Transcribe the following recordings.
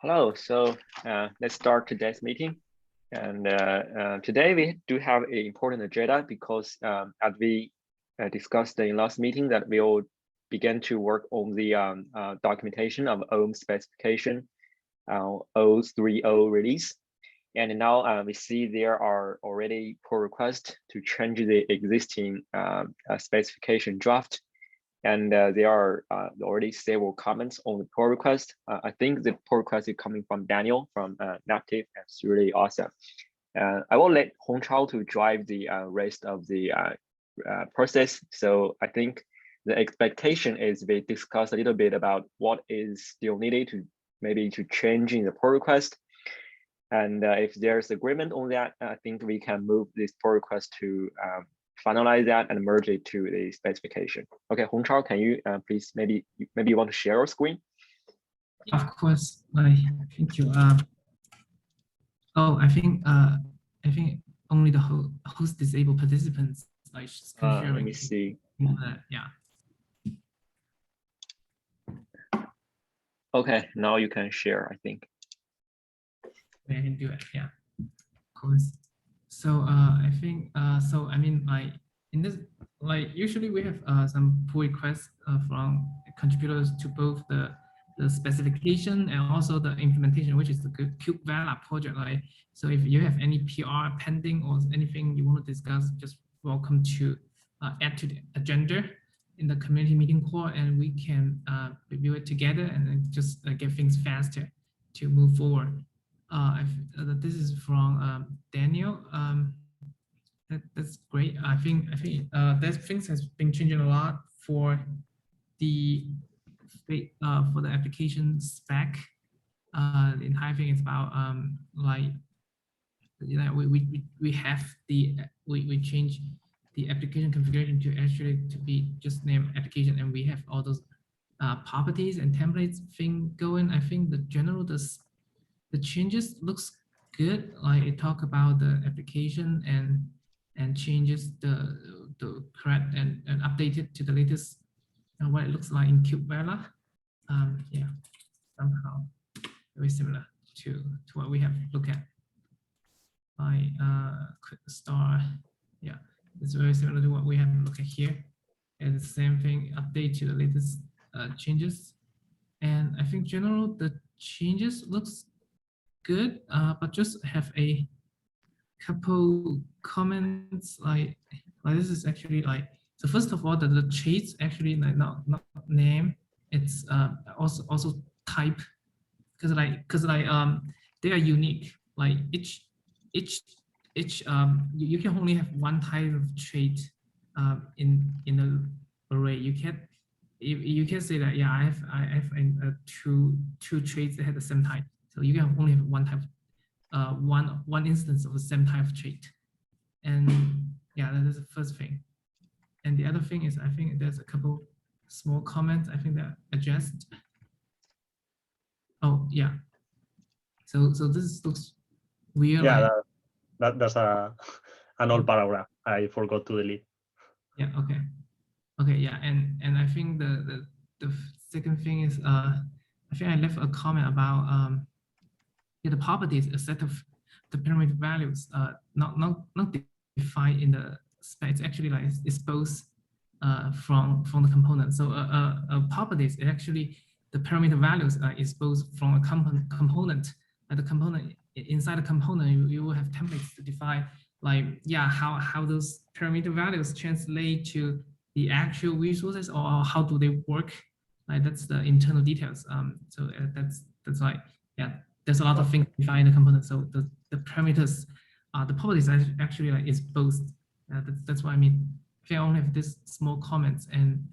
Hello, let's start today's meeting. And today we do have an important agenda because as we discussed in last meeting that we will begin to work on the documentation of OAM specification 030 release. And now we see there are already pull requests to change the existing specification draft. And there are already several comments on the pull request. I think the pull request is coming from Daniel from Naptive. That's really awesome. I will let Hongchao to drive the rest of the process. So I think the expectation is we discuss a little bit about what is still needed to maybe to change in the pull request. And if there's agreement on that, I think we can move this pull request to finalize that and merge it to the specification. Okay, Hongchao, can you please maybe you want to share your screen? Of course, thank you. I think only the host disabled participants can share. Let me see. Yeah. Okay, now you can share, I think. I can do it. Yeah, of course. So I think I mean, in this, usually we have some pull requests from contributors to both the specification and also the implementation, which is the kubevela project. So if you have any PR pending or anything you want to discuss, just welcome to add to the agenda in the community meeting call, and we can review it together and then just get things faster to move forward. This is from Daniel. That's great. I think that things has been changing a lot for the application spec. The entire thing is about we have we change the application configuration to actually to be just named application, and we have all those properties and templates thing going. I think the general the changes looks good. It talk about the application and changes the correct and update it to the latest what it looks like in kubevela. Yeah, somehow very similar to what we have looked at. Quick start. Yeah, it's very similar to what we have looked at here. And the same thing, update to the latest changes. And I think general the changes looks good, but just have a couple comments this is actually so first of all the traits actually not name, it's also type, because they are unique. Each you can only have one type of trait in an array. You can say that yeah I have two traits that have the same type. So you can only have one type, one instance of the same type of trait. And yeah, that is the first thing. And the other thing is, I think there's a couple small comments I think that adjust. Oh yeah. So this looks weird. Yeah, that's an old paragraph I forgot to delete. Yeah. Okay. Okay. Yeah. And I think the second thing is I think I left a comment about the properties, a set of the parameter values, not defined in the spec. It's actually exposed from the component. So properties actually the parameter values are exposed from a component. The component inside the component, you will have templates to define how those parameter values translate to the actual resources, or how do they work. That's the internal details. So that's there's a lot of things defined in the component. So the parameters, the properties are actually exposed. That's what I mean. Okay, I only have this small comments, and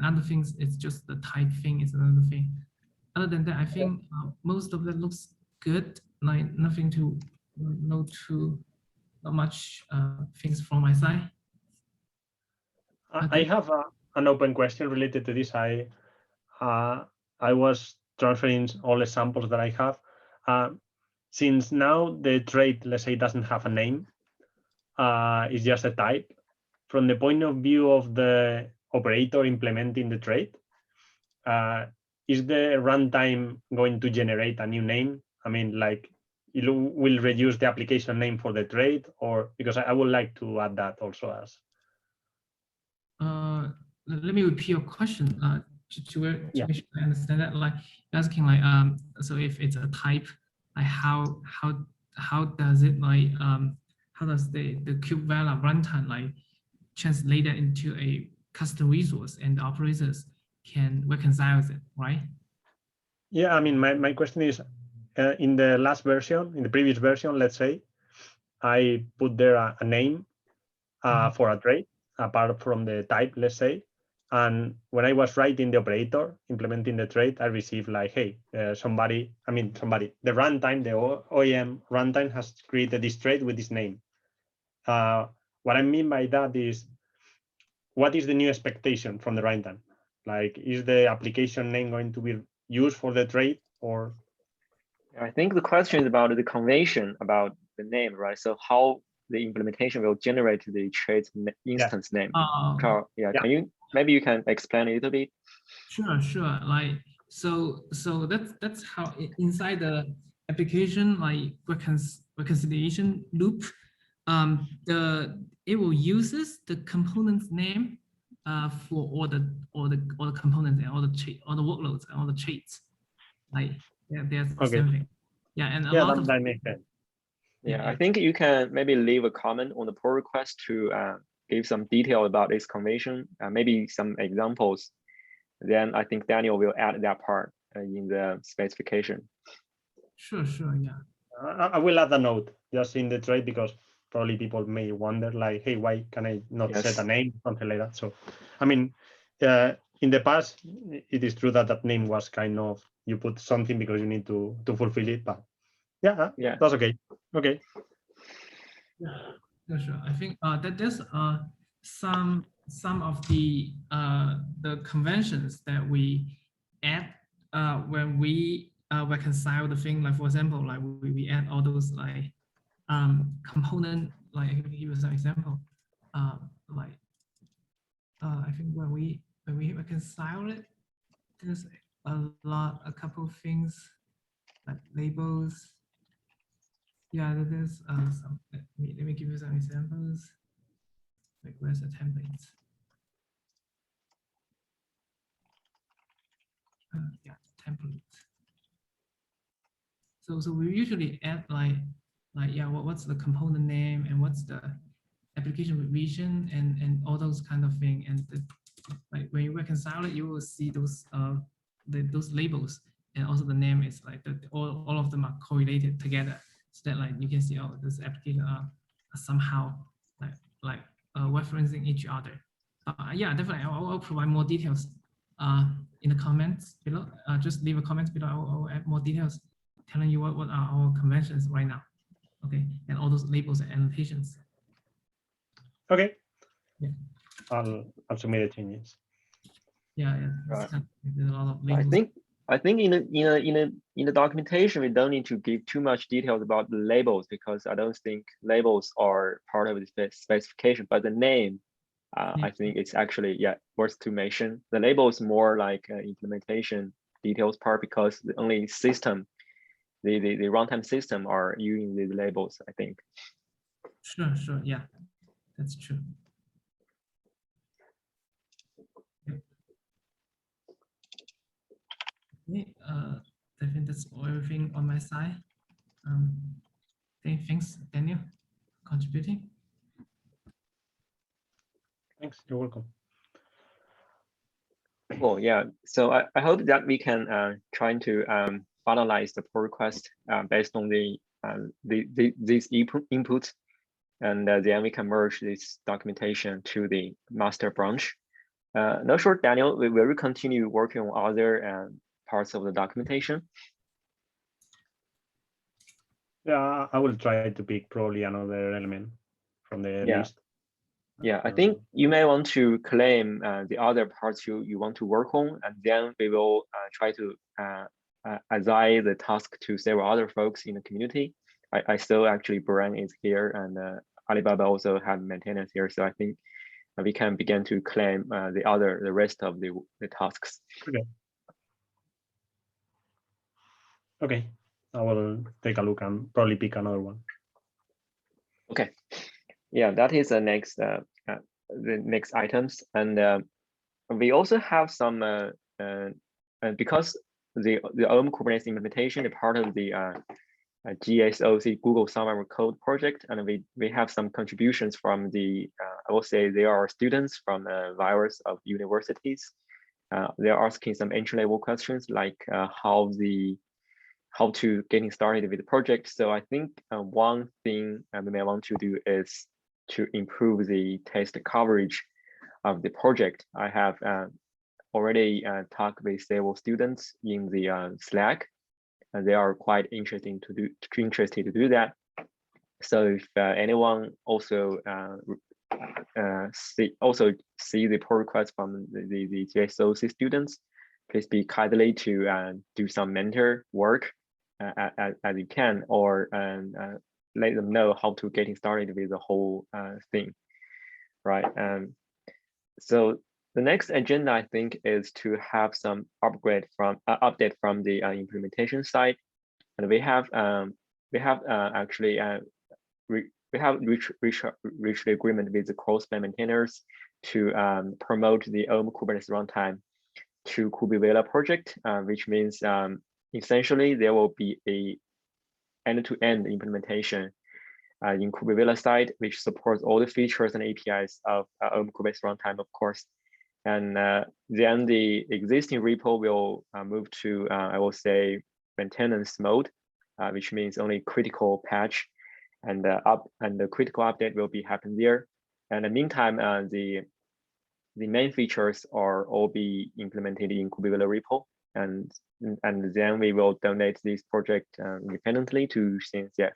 other things, it's just the type thing is another thing. Other than that, I think most of that looks good. Nothing to not much things from my side. I have an open question related to this. I was transferring all the samples that I have. Since now the trait, let's say, doesn't have a name, it's just a type. From the point of view of the operator implementing the trait, is the runtime going to generate a new name? I mean, like it will reduce the application name for the trade, or because I would like to add that also as. Let me repeat your question to make sure I understand that. Like asking like so if it's a type, like how does it like how does the kubevala runtime like translate that into a custom resource and the operators can reconcile it, right? Yeah, I mean, my question is in the last version, in the previous version, let's say, I put there a name for a trade apart from the type, let's say. And when I was writing the operator, implementing the trade, I received like, hey, the runtime, the OAM runtime has created this trade with this name. What I mean by that is, what is the new expectation from the runtime? Like, is the application name going to be used for the trade or? I think the question is about the convention about the name, right? So how the implementation will generate the trade instance name. Carl, can you maybe you can explain a little bit? Sure. Like so that's how inside the application like reconciliation loop, it will uses the component's name for all the components and all the workloads and all the traits. Like there's something. Yeah, and a lot of that makes sense. Yeah, I think you can maybe leave a comment on the pull request to give some detail about this convention, maybe some examples. Then I think Daniel will add that part in the specification. Sure, yeah. I will add a note just in the trade because probably people may wonder like, hey, why can I not set a name, something like that? So, I mean, in the past, it is true that that name was kind of, you put something because you need to fulfill it, but yeah, that's okay. Okay. Yeah, sure. I think that there's some of the conventions that we add when we reconcile the thing. Like for example, like we add all those like component. Like I can give you some example. Like I think when we reconcile it, there's a couple of things like labels. Yeah, there's some. Let me give you some examples. Like where's the templates? Yeah, templates. So we usually add like what's the component name and what's the application revision and all those kind of thing. And like when you reconcile it, you will see those those labels and also the name is like all of them are correlated together. So that like you can see, oh, this application are somehow like referencing each other. Yeah, definitely. I'll provide more details in the comments below. Just leave a comment below. I'll add more details, telling you what are our conventions right now. Okay, and all those labels and annotations. Okay. Yeah. I'll submit the changes. Yeah. Right. There's a lot of labels. I think in the documentation we don't need to give too much details about the labels because I don't think labels are part of the specification. But the name, I think it's actually worth to mention. The label is more like implementation details part because the only system, the runtime system are using the labels. I think. Sure. Yeah, that's true. Okay, I think that's everything on my side. Thanks, Daniel, for contributing. Thanks, you're welcome. Cool, yeah. So I hope that we can try to finalize the pull request based on these inputs, and then we can merge this documentation to the master branch. Not sure, Daniel, will we continue working on other parts of the documentation? Yeah, I will try to pick probably another element from the list. Yeah, I think you may want to claim the other parts you want to work on, and then we will try to assign the task to several other folks in the community. I saw actually Brian is here, and Alibaba also have maintenance here, so I think we can begin to claim the rest of the tasks. Okay. Okay, I will take a look and probably pick another one. Okay, yeah, that is the next items, and we also have some because the OAM Kubernetes implementation is part of the GSOC Google Summer Code project, and we have some contributions from the I will say they are students from various of universities. They are asking some entry-level questions like how to getting started with the project. So I think one thing we may want to do is to improve the test coverage of the project. I have already talked with several students in the Slack, and they are quite interested to do that. So if anyone also see the pull request from the GSOC students, please be kindly to do some mentor work as you can, or let them know how to getting started with the whole thing, right? So the next agenda, I think, is to have some update from the implementation side, and we have actually we have reached the agreement with the cross-plan maintainers to promote the OAM Kubernetes runtime to Kubevela project, which means essentially there will be a end-to-end implementation in Kubevela side, which supports all the features and APIs of OAM Kubernetes runtime, of course. And then the existing repo will move to, I will say, maintenance mode, which means only critical patch and the critical update will be happen there. And in the meantime, the main features are all be implemented in Kubevela repo, and then we will donate this project independently to CNCF.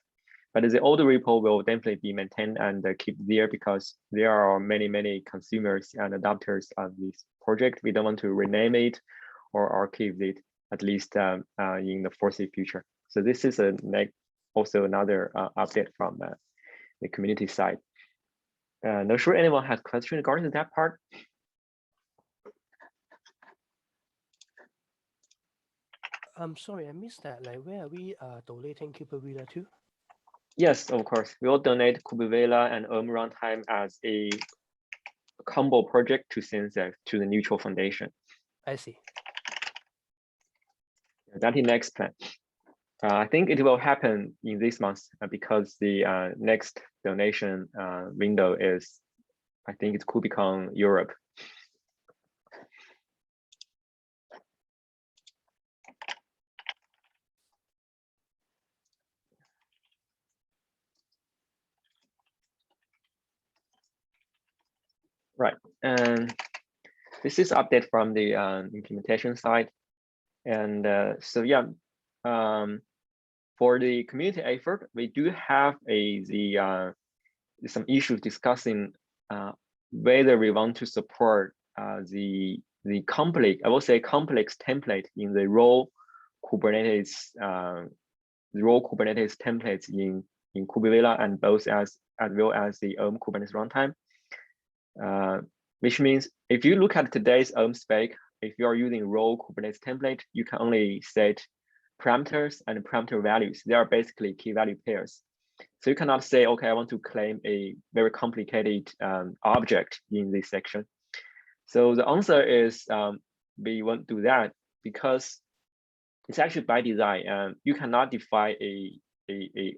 But the older repo will definitely be maintained and keep there because there are many consumers and adopters of this project. We don't want to rename it or archive it, at least in the foreseeable future. So this is also another update from the community side. Not sure anyone has questions regarding that part. I'm sorry, I missed that. Like, where are we donating Kubevela to? Yes, of course. We will donate Kubevela and OAM runtime as a combo project to CNCF, to the Neutral Foundation. I see. That's the next plan. I think it will happen in this month because the next donation window is, I think it could become Europe. Right, and this is update from the implementation side. And so yeah, for the community effort, we do have some issues discussing whether we want to support the complex, I will say complex template in the raw Kubernetes, templates in Kubevela, and both as well as the OAM Kubernetes runtime. Which means if you look at today's OAM spec, if you are using raw Kubernetes template, you can only set parameters and parameter values. They are basically key value pairs. So you cannot say, okay, I want to claim a very complicated object in this section. So the answer is we won't do that because it's actually by design. You cannot define a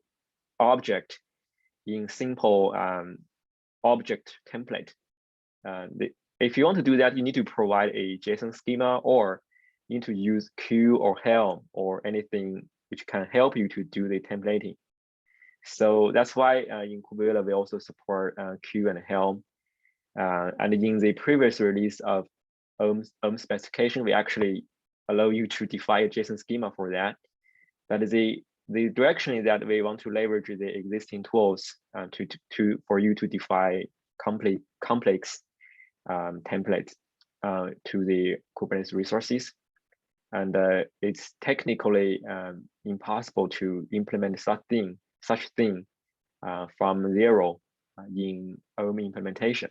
object in simple object template. If you want to do that, you need to provide a JSON schema, or you need to use Q or Helm or anything which can help you to do the templating. So that's why in Kubevela we also support Q and Helm. And in the previous release of OAM specification, we actually allow you to define a JSON schema for that. But the direction is that we want to leverage the existing tools for you to define complex templates to the Kubernetes resources. And it's technically impossible to implement such thing from zero in OAM implementation.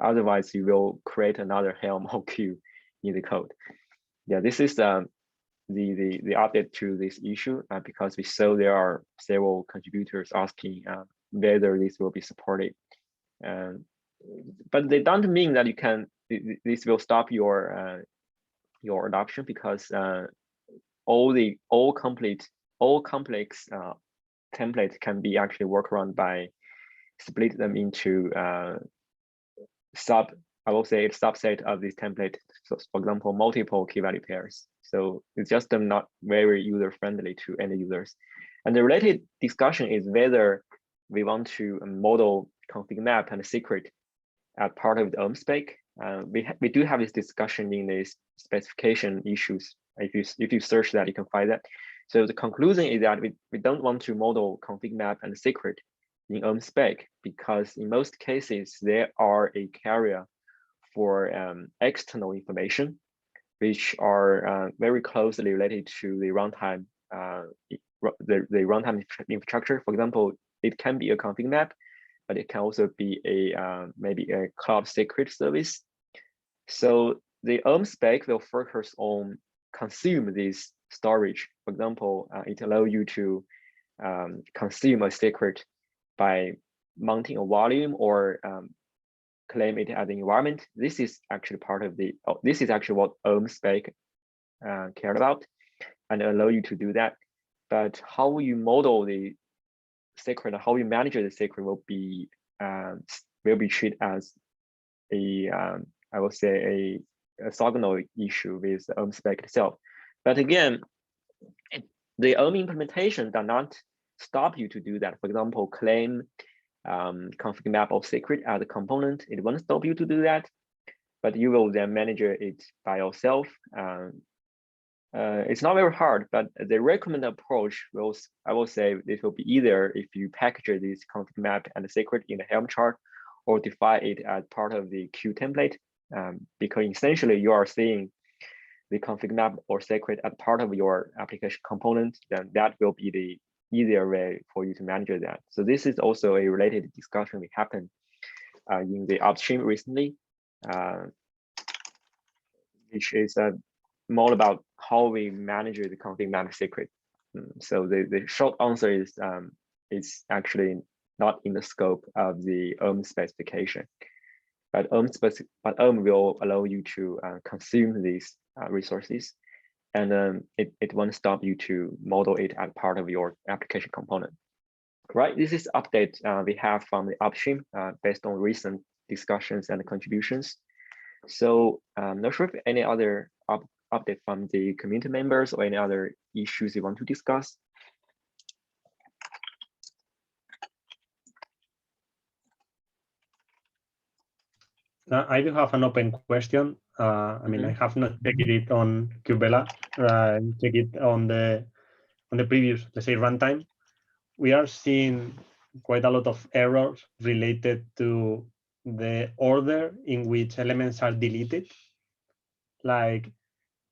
Otherwise, you will create another Helm or Q in the code. Yeah, this is the update to this issue because we saw there are several contributors asking whether this will be supported. But they don't mean that you can. This will stop your adoption because all complex templates can be actually worked around by split them into I will say it's subset of this template. So for example, multiple key value pairs. So it's just not very user friendly to end users. And the related discussion is whether we want to model config map and secret as part of the OAM spec. We do have this discussion in the specification issues. If you search that, you can find that. So the conclusion is that we don't want to model config map and secret in OAM spec because in most cases there are a carrier for external information, which are very closely related to the runtime, the runtime infrastructure. For example, it can be a config map, but it can also be a maybe a cloud secret service. So the OAM spec will focus on consume this storage. For example, it allows you to consume a secret by mounting a volume or claim it as an environment. This is actually part of the, this is actually what OAM spec cared about and allow you to do that. But how you model the secret, how you manage the secret will be treated as a, I will say a orthogonal issue with the OAM spec itself. But again, the OAM implementation does not stop you to do that. For example, claim config map of secret as a component. It won't stop you to do that, but you will then manage it by yourself. It's not very hard, but the recommended approach will, I will say, it will be either if you package this config map and the secret in the Helm chart, or define it as part of the Q template, because essentially you are seeing the config map or secret as part of your application component. Then that will be the easier way for you to manage that. So this is also a related discussion we happened in the upstream recently, which is more about how we manage the config map secret. So the short answer is it's actually not in the scope of the OAM specification, but OAM will allow you to consume these resources, and it won't stop you to model it as part of your application component. Right, this is update we have from the upstream based on recent discussions and contributions. So I'm not sure if any other update from the community members or any other issues you want to discuss. I do have an open question. I mean, I have not checked it on Kubela. Check it on the previous, let's say, runtime. We are seeing quite a lot of errors related to the order in which elements are deleted. Like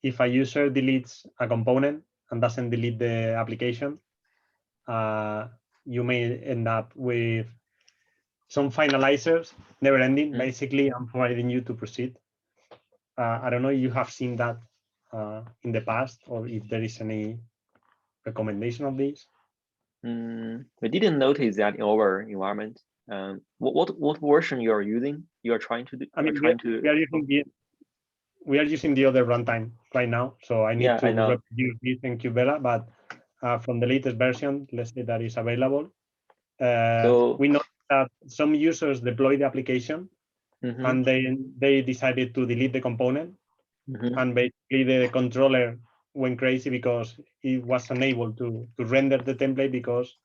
if a user deletes a component and doesn't delete the application, you may end up with some finalizers never ending. Basically, I'm providing you to proceed. I don't know if you have seen that in the past or if there is any recommendation of this. We didn't notice that in our environment. What version you are using? You are trying to do? I mean, we are using the other runtime right now, so I need to reproduce this in Kubela. But from the latest version, let's say that is available, we know that some users deploy the application and they decided to delete the component, and basically the controller went crazy because it was unable to render the template because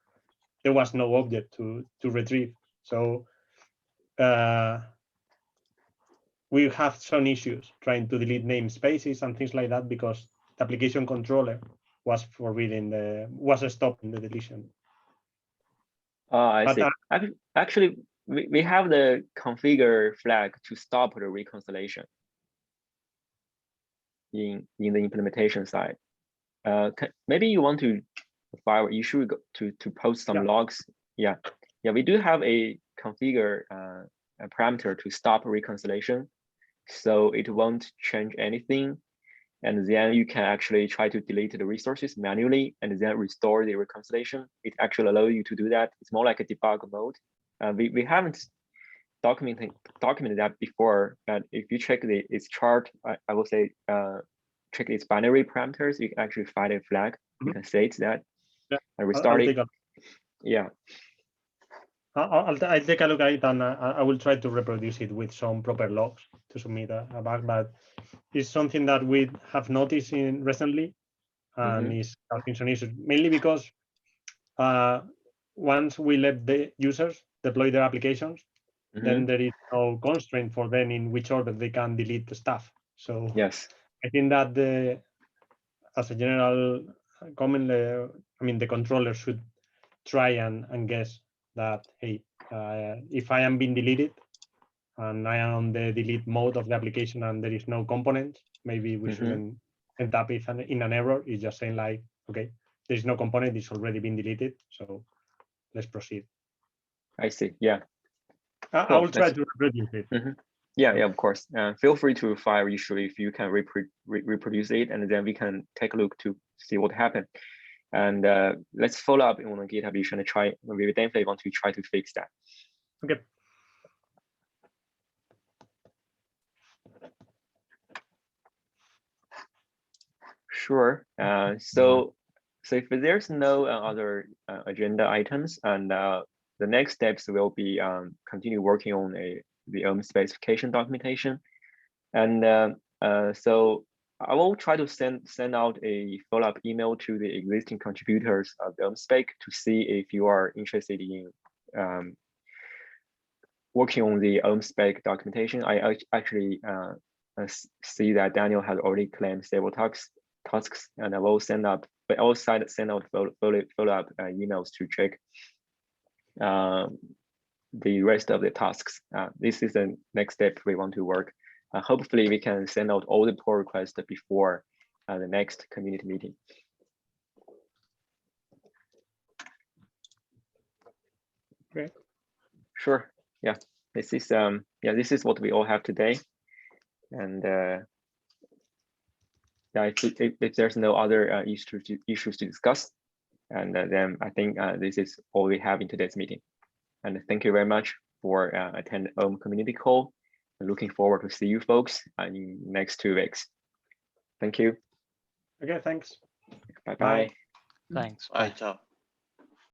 there was no object to retrieve. So we have some issues trying to delete namespaces and things like that because the application controller was stopping the deletion. I see. Actually, we have the configure flag to stop the reconciliation in the implementation side. Maybe you want to file issue to post some logs. Yeah, we do have a configure a parameter to stop reconciliation, so it won't change anything and then you can actually try to delete the resources manually and then restore the reconciliation. It actually allows you to do that. It's more like a debug mode. We haven't documented that before, but if you check its chart, I will say check its binary parameters, you can actually find a flag. You can say it's that and restart it. Yeah. I'll take a look at it, and I will try to reproduce it with some proper logs to submit a bug, but it's something that we have noticed recently, and is causing some issues, mainly because once we let the users deploy their applications, then there is no constraint for them in which order they can delete the stuff. So yes, I think that as a general comment, I mean, the controller should try and guess that, hey, if I am being deleted and I am on the delete mode of the application and there is no component, maybe we shouldn't end up in an error. It's just saying like, okay, there is no component, it's already been deleted, so let's proceed. I see. Yeah, I will try to reproduce it. Yeah, of course. Feel free to file issue if you can reproduce it, and then we can take a look to see what happened. And let's follow up on the GitHub issue and try. We definitely want to try to fix that. Okay. Sure. So if there's no other agenda items, and the next steps will be continue working on the OAM specification documentation, and so I will try to send out a follow-up email to the existing contributors of the OAM spec to see if you are interested in working on the OAM spec documentation. I actually see that Daniel has already claimed several tasks, and I will send out follow-up emails to check the rest of the tasks. This is the next step we want to work. Hopefully we can send out all the pull requests before the next community meeting. Great. Sure. Yeah. This is what we all have today. And yeah, if there's no other issues to discuss, and then I think this is all we have in today's meeting. And thank you very much for attending OAM Community Call. I'm looking forward to see you folks in the next 2 weeks. Thank you. Okay, thanks. Bye-bye. Thanks. Bye, ciao.